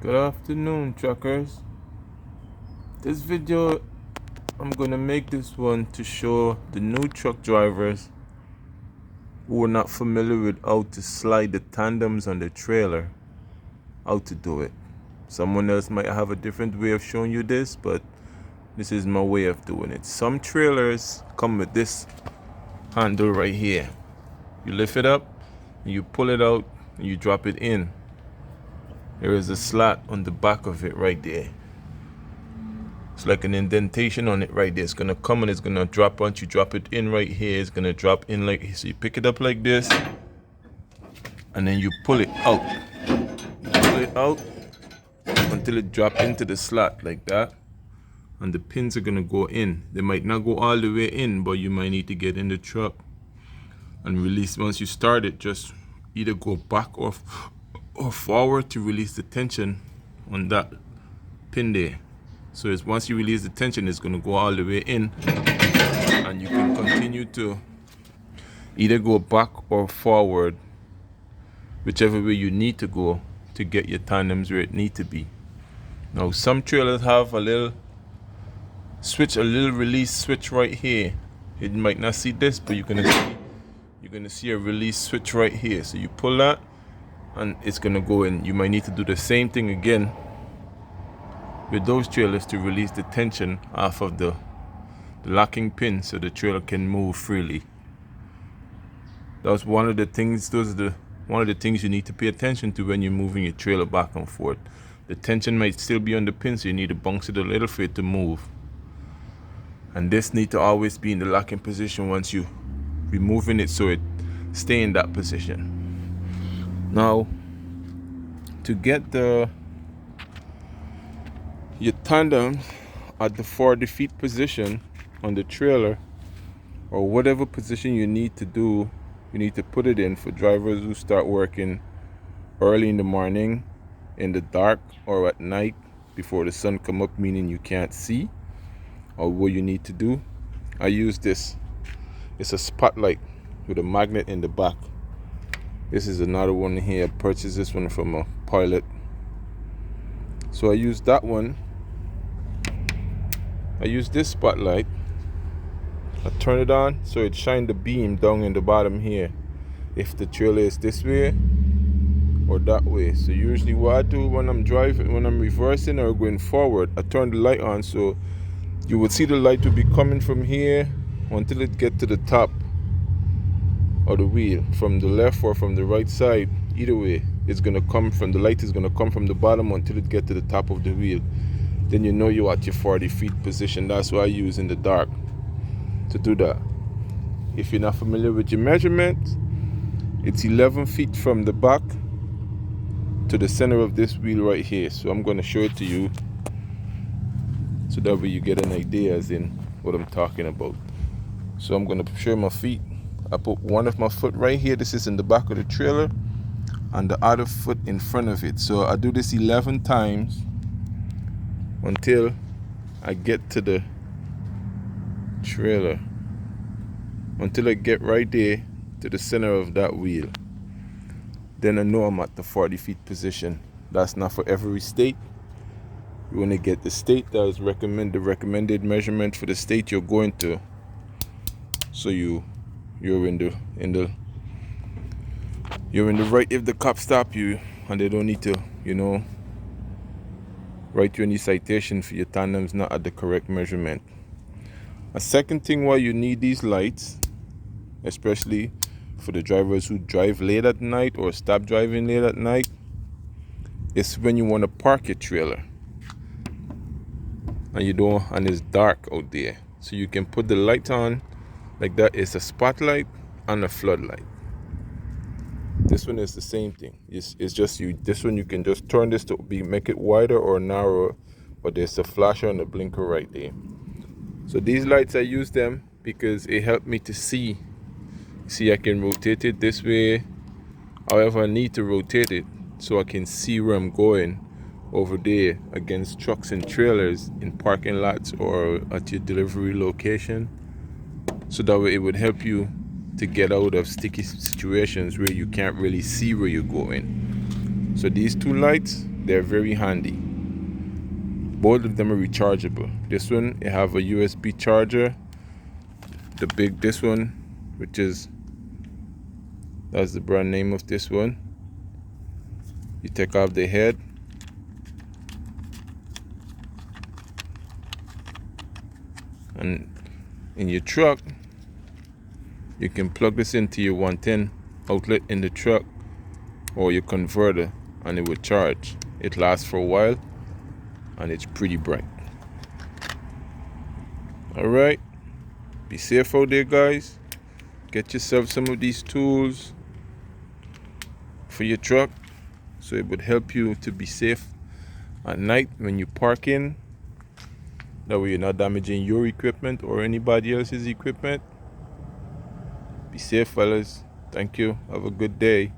Good afternoon, truckers. This video, I'm gonna make this one to show the new truck drivers who are not familiar with how to slide the tandems on the trailer, how to do it. Someone else might have a different way of showing you this, but this is my way of doing it. Some trailers come with this handle right here. You lift it up, you pull it out, and you drop it in. There is a slot on the back of it right there. It's like an indentation on it right there. It's gonna come and it's gonna drop. Once you drop it in right here, it's gonna drop in like so. You pick it up like this, and then you pull it out. You pull it out until it drop into the slot like that, and the pins are gonna go in. They might not go all the way in, but you might need to get in the truck and release. Once you start it, just either go back or forward to release the tension on that pin there. So it's once you release the tension, it's going to go all the way in, and you can continue to either go back or forward, whichever way you need to go to get your tandems where it need to be. Now some trailers have a little switch, a little release switch right here. You might not see this, but you're gonna see a release switch right here. So you pull that, and it's gonna go in. You might need to do the same thing again with those trailers to release the tension off of the locking pin so the trailer can move freely. That's one of the things. One of the things you need to pay attention to when you're moving your trailer back and forth. The tension might still be on the pin, so you need to bounce it a little for it to move. And this need to always be in the locking position once you removing it, so it stay in that position. Now, to get your tandem at the 40 feet position on the trailer, or whatever position you need to do, you need to put it in for drivers who start working early in the morning, in the dark, or at night before the sun come up, meaning you can't see. Or what you need to do, I use this. It's a spotlight with a magnet in the back. This is another one here. I purchased this one from a pilot. So I use that one. I use this spotlight. I turn it on so it shines the beam down in the bottom here, if the trailer is this way or that way. So usually what I do when I'm driving, when I'm reversing or going forward, I turn the light on so you would see the light will be coming from here until it get to the top of the wheel, from the left or from the right side. Either way, it's gonna come from the light is gonna come from the bottom until it get to the top of the wheel. Then you know you're at your 40 feet position. That's what I use in the dark to do that. If you're not familiar with your measurement, it's 11 feet from the back to the center of this wheel right here. So I'm gonna show it to you so that way you get an idea as in what I'm talking about. So I'm gonna show my feet. I put one of my foot right here. This is in the back of the trailer, and the other foot in front of it. So I do this 11 times until I get to the trailer, until I get right there to the center of that wheel. Then I know I'm at the 40 feet position. That's not for every state. You want to get the state that is the recommended measurement for the state you're going to. So you're in the right if the cops stop you, and they don't need to, write you any citation for your tandems not at the correct measurement. A second thing why you need these lights, especially for the drivers who drive late at night or stop driving late at night, is when you want to park your trailer and it's dark out there. So you can put the light on like that. It's a spotlight and a floodlight. This one is the same thing. It's just this one you can just turn this to make it wider or narrower, but there's a flasher and a blinker right there. So these lights, I use them because it helped me to see. See, I can rotate it this way, however I need to rotate it, so I can see where I'm going over there against trucks and trailers in parking lots or at your delivery location. So that way it would help you to get out of sticky situations where you can't really see where you're going. So these two lights They're very handy. Both of them are rechargeable. This one, it have a USB charger. This one, which is, that's the brand name of this one. You take off the head, and in your truck, you can plug this into your 110 outlet in the truck or your converter, and it will charge. It lasts for a while, and it's pretty bright. All right, be safe out there, guys. Get yourself some of these tools for your truck, so it would help you to be safe at night when you park in. That way you're not damaging your equipment or anybody else's equipment. Be safe, fellas. Thank you. Have a good day.